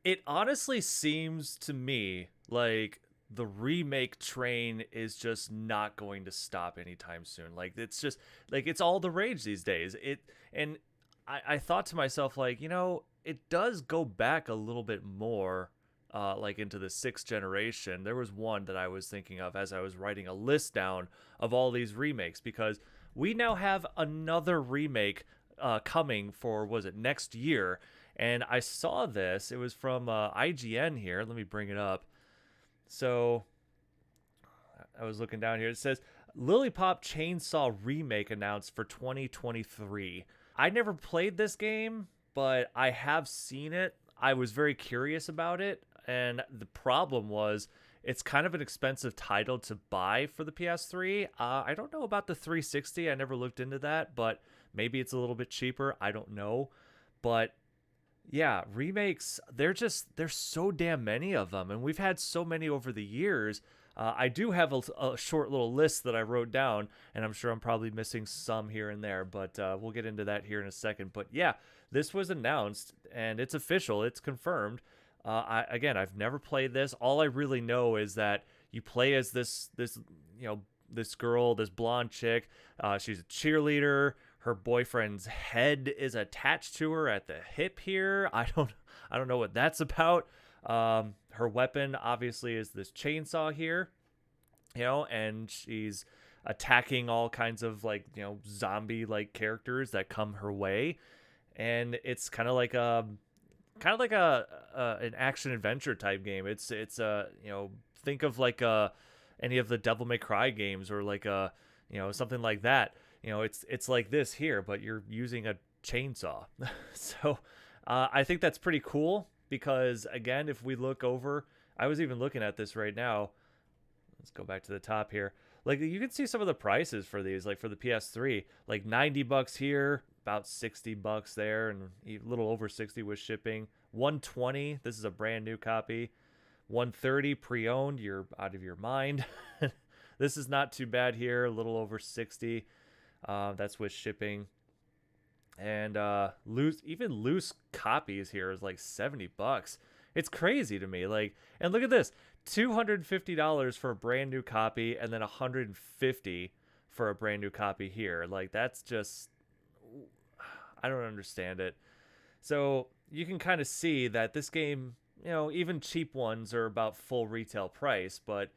It honestly seems to me like the remake train is just not going to stop anytime soon. Like it's just like it's all the rage these days. I thought to myself like, it does go back a little bit more like into the sixth generation. There was one that I was thinking of as I was writing a list down of all these remakes because we now have another remake coming for was it next year, and I saw this. It was from IGN here. Let me bring it up. So I was looking down here. It says Lollipop Chainsaw Remake announced for 2023. I never played this game, but I have seen it. I was very curious about it, and the problem was it's kind of an expensive title to buy for the PS3. I don't know about the 360. I never looked into that, but maybe it's a little bit cheaper. I don't know. But yeah, remakes, there's so damn many of them, and we've had so many over the years. I do have a short little list that I wrote down, and I'm sure I'm probably missing some here and there, but we'll get into that here in a second. But yeah, this was announced, and it's official, it's confirmed. Again, I've never played this. All I really know is that you play as this girl, this blonde chick. She's a cheerleader. Her boyfriend's head is attached to her at the hip here. I don't know what that's about. Her weapon obviously is this chainsaw here, and she's attacking all kinds of like zombie like characters that come her way, and it's kind of like a an action adventure type game. It's think of like any of the Devil May Cry games or like something like that. It's like this here, but you're using a chainsaw. So I think that's pretty cool because again, if we look over, I was even looking at this right now. Let's go back to the top here. Like you can see some of the prices for these, like for the PS3, like $90 here, about $60 there, and a little over 60 with shipping. 120. This is a brand new copy. 130 pre-owned. You're out of your mind. This is not too bad here. A little over 60. That's with shipping. And loose copies here is like $70. It's crazy to me. Like, and look at this. $250 for a brand new copy, and then $150 for a brand new copy here. Like that's just, I don't understand it. So you can kind of see that this game, even cheap ones are about full retail price. But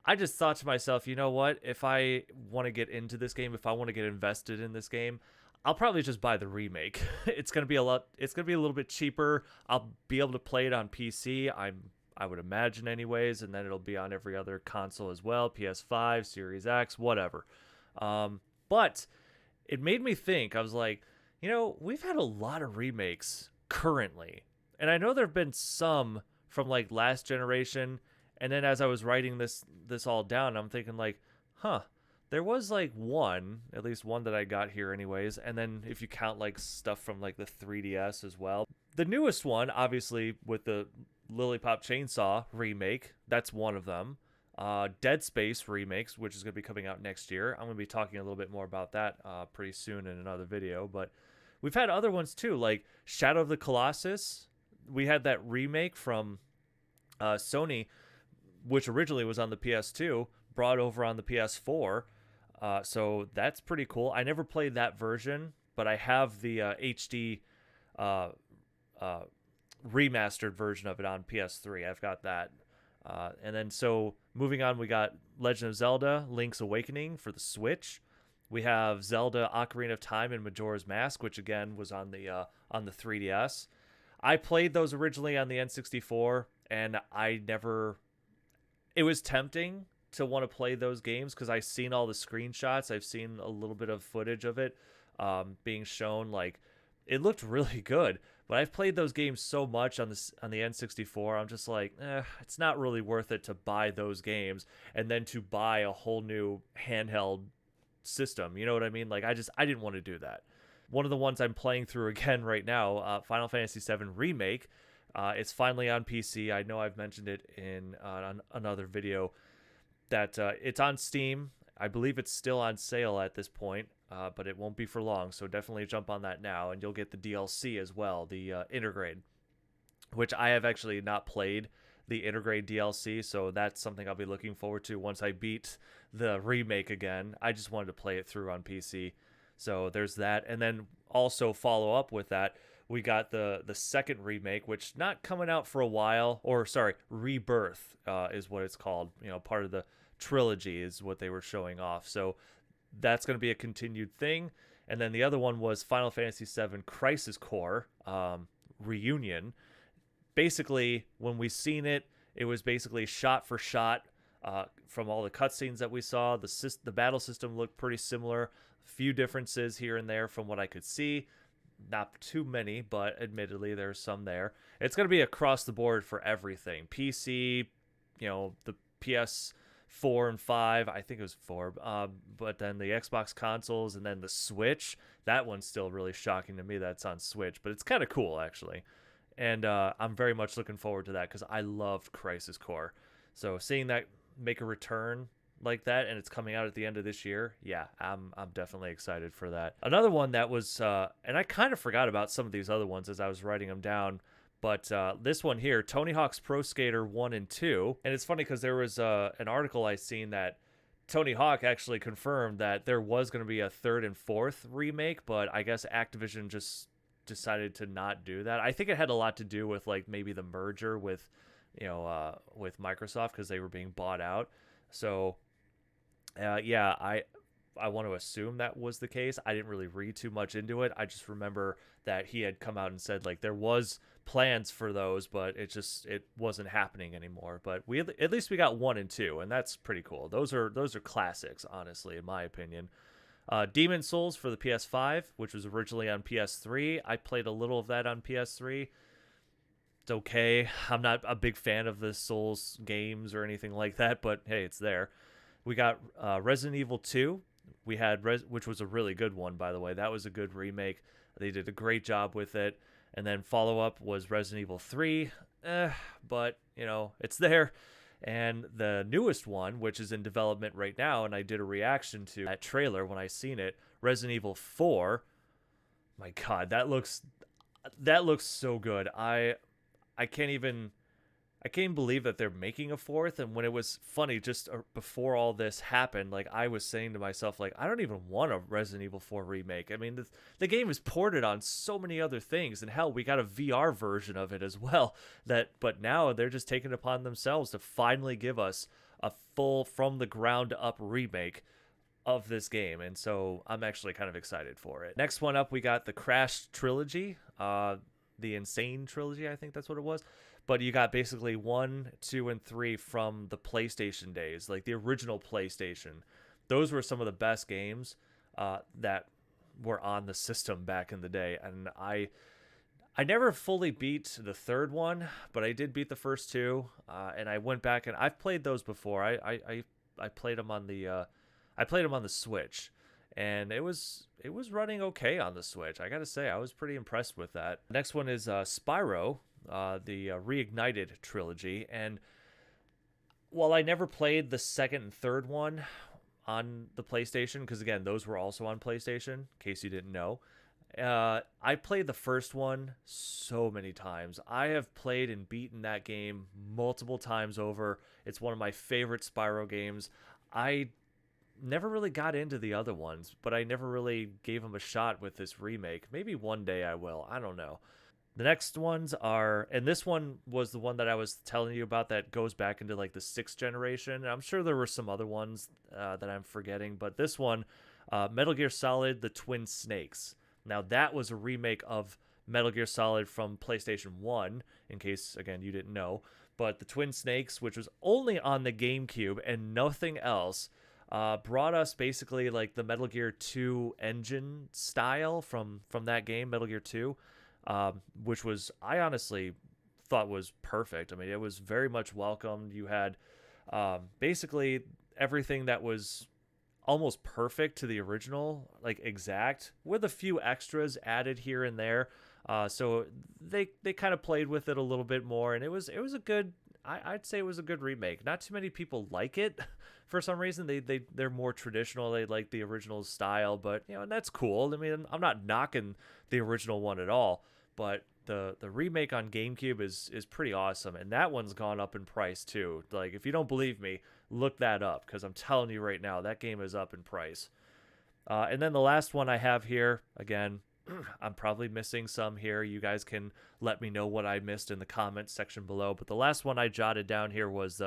I just thought to myself, you know what? If I want to get into this game, if I want to get invested in this game, I'll probably just buy the remake. It's gonna be a lot. It's gonna be a little bit cheaper. I'll be able to play it on PC. I would imagine anyways, and then it'll be on every other console as well, PS5, Series X, whatever. But it made me think. I was like, we've had a lot of remakes currently, and I know there've been some from like last generation. And then as I was writing this all down, I'm thinking like, huh, there was like one, at least one that I got here anyways. And then if you count like stuff from like the 3DS as well, the newest one, obviously with the Lollipop Chainsaw remake, that's one of them. Dead Space remakes, which is going to be coming out next year. I'm going to be talking a little bit more about that pretty soon in another video. But we've had other ones too, like Shadow of the Colossus. We had that remake from Sony, which originally was on the PS2, brought over on the PS4. So that's pretty cool. I never played that version, but I have the HD remastered version of it on PS3. I've got that. And then so moving on, we got Legend of Zelda: Link's Awakening for the Switch. We have Zelda: Ocarina of Time and Majora's Mask, which again was on the 3DS. I played those originally on the N64, and I never. It was tempting to want to play those games because I've seen all the screenshots. I've seen a little bit of footage of it being shown. Like it looked really good, but I've played those games so much on the N64. I'm just like, it's not really worth it to buy those games and then to buy a whole new handheld system. You know what I mean? Like I didn't want to do that. One of the ones I'm playing through again right now, Final Fantasy VII Remake. It's finally on PC. I know I've mentioned it in another video that it's on Steam. I believe it's still on sale at this point, but it won't be for long. So definitely jump on that now, and you'll get the DLC as well, the Intergrade. which I have actually not played the Intergrade DLC, so that's something I'll be looking forward to once I beat the remake again. I just wanted to play it through on PC. So there's that. And then also follow up with that, we got the second remake, which not coming out for a while, or sorry, Rebirth is what it's called. You know, part of the trilogy is what they were showing off. So that's going to be a continued thing. And then the other one was Final Fantasy VII Crisis Core Reunion. Basically, when we seen it, it was basically shot for shot from all the cutscenes that we saw. The battle system looked pretty similar. A few differences here and there from what I could see. Not too many, but admittedly there's some there. It's going to be across the board for everything. PC, the PS4 and 5, I think it was 4, but then the Xbox consoles and then the Switch. That one's still really shocking to me that it's on Switch, but it's kind of cool actually. And I'm very much looking forward to that because I loved Crisis Core. So seeing that make a return like that, and it's coming out at the end of this year, yeah, I'm definitely excited for that. Another one that was, and I kind of forgot about some of these other ones as I was writing them down, but this one here, Tony Hawk's Pro Skater 1 and 2, and it's funny because there was an article I seen that Tony Hawk actually confirmed that there was going to be a third and fourth remake, but I guess Activision just decided to not do that. I think it had a lot to do with like maybe the merger with Microsoft because they were being bought out. So yeah, I want to assume that was the case. I didn't really read too much into it. I just remember that he had come out and said like there was plans for those, but it wasn't happening anymore. But we at least we got 1 and 2, and that's pretty cool. Those are classics, honestly, in my opinion. Demon Souls for the PS5, which was originally on PS3. I played a little of that on PS3. It's okay. I'm not a big fan of the Souls games or anything like that, but hey, it's there. We got Resident Evil 2. We had which was a really good one, by the way. That was a good remake. They did a great job with it. And then follow-up was Resident Evil 3. But, it's there. And the newest one, which is in development right now, and I did a reaction to that trailer when I seen it, Resident Evil 4. My God, that looks so good. I can't even believe that they're making a fourth. And when it was funny, just before all this happened, like I was saying to myself, like I don't even want a Resident Evil 4 remake. I mean, the game is ported on so many other things, and hell, we got a VR version of it as well. But now they're just taking it upon themselves to finally give us a full from the ground up remake of this game, and so I'm actually kind of excited for it. Next one up, we got the Crash trilogy, the Insane trilogy, I think that's what it was. But you got basically 1, 2, and 3 from the PlayStation days, like the original PlayStation. Those were some of the best games that were on the system back in the day. And I never fully beat the third one, but I did beat the first two. And I went back and I've played those before. I played them on the Switch, and it was running okay on the Switch. I gotta say, I was pretty impressed with that. Next one is Spyro. The Reignited trilogy, and while I never played the second and third one on the PlayStation, because again those were also on PlayStation in case you didn't know, I played the first one so many times. I have played and beaten that game multiple times over. It's one of my favorite Spyro games. I never really got into the other ones, but I never really gave them a shot with this remake. Maybe one day I will, I don't know. The next ones are, and this one was the one that I was telling you about that goes back into like the 6th generation. I'm sure there were some other ones that I'm forgetting, but this one, Metal Gear Solid, The Twin Snakes. Now that was a remake of Metal Gear Solid from PlayStation 1, in case, again, you didn't know. But The Twin Snakes, which was only on the GameCube and nothing else, brought us basically like the Metal Gear 2 engine style from that game, Metal Gear 2. Which was, I honestly thought was perfect. I mean, it was very much welcomed. You had basically everything that was almost perfect to the original, like exact, with a few extras added here and there. So they kind of played with it a little bit more, and it was a good. I'd say it was a good remake. Not too many people like it for some reason. They're more traditional. They like the original style, but and that's cool. I mean, I'm not knocking the original one at all. But the remake on GameCube is pretty awesome, and that one's gone up in price too. Like, if you don't believe me, look that up, because I'm telling you right now, that game is up in price. And then the last one I have here, again, I'm probably missing some here. You guys can let me know what I missed in the comments section below. But the last one I jotted down here was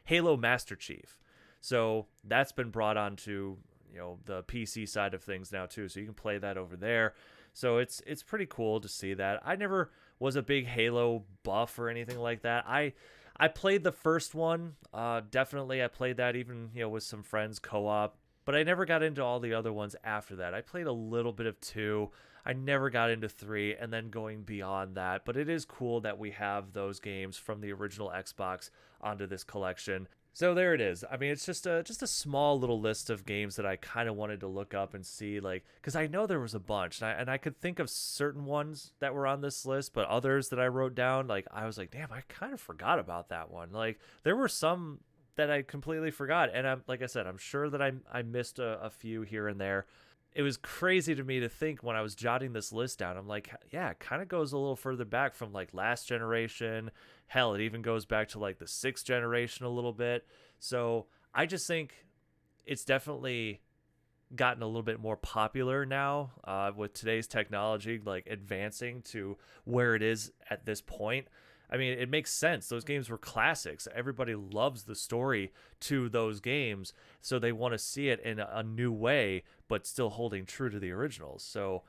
Halo Master Chief. So that's been brought onto, the PC side of things now too. So you can play that over there. So it's pretty cool to see that. I never was a big Halo buff or anything like that. I played the first one. Definitely I played that even, with some friends co-op. But I never got into all the other ones after that. I played a little bit of 2. I never got into 3, and then going beyond that. But it is cool that we have those games from the original Xbox onto this collection. So there it is. I mean, it's just a small little list of games that I kind of wanted to look up and see, like, because I know there was a bunch, and I could think of certain ones that were on this list, but others that I wrote down, like, I was like, damn, I kind of forgot about that one. Like, there were some that I completely forgot, and like I said, I'm sure that I missed a few here and there. It was crazy to me to think when I was jotting this list down. I'm like, yeah, it kind of goes a little further back from like last generation. Hell, it even goes back to like the 6th generation a little bit. So I just think it's definitely gotten a little bit more popular now with today's technology, like advancing to where it is at this point. I mean, it makes sense. Those games were classics. Everybody loves the story to those games, so they want to see it in a new way, but still holding true to the originals. So,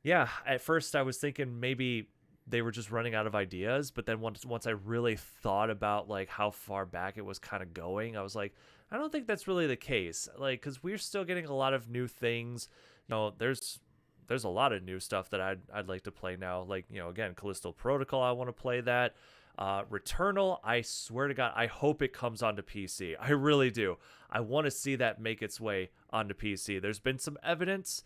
yeah, at first I was thinking maybe they were just running out of ideas, but then once I really thought about like how far back it was kind of going, I was like, I don't think that's really the case. Like, because we're still getting a lot of new things. There's a lot of new stuff that I'd like to play now. Like, again, Callisto Protocol, I want to play that. Returnal, I swear to God, I hope it comes onto PC. I really do. I want to see that make its way onto PC. There's been some evidence,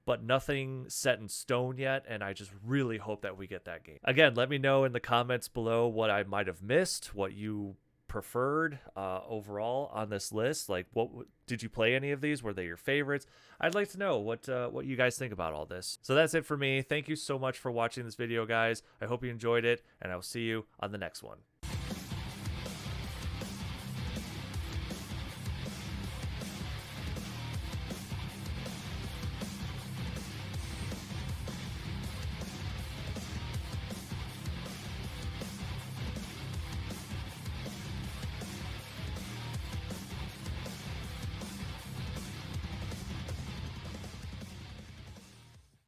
but nothing set in stone yet, and I just really hope that we get that game. Again, let me know in the comments below what I might have missed, what you preferred overall on this list. Like, what did you play any of these? Were they your favorites? I'd like to know what you guys think about all this. So that's it for me. Thank you so much for watching this video, guys. I hope you enjoyed it, and I will see you on the next one.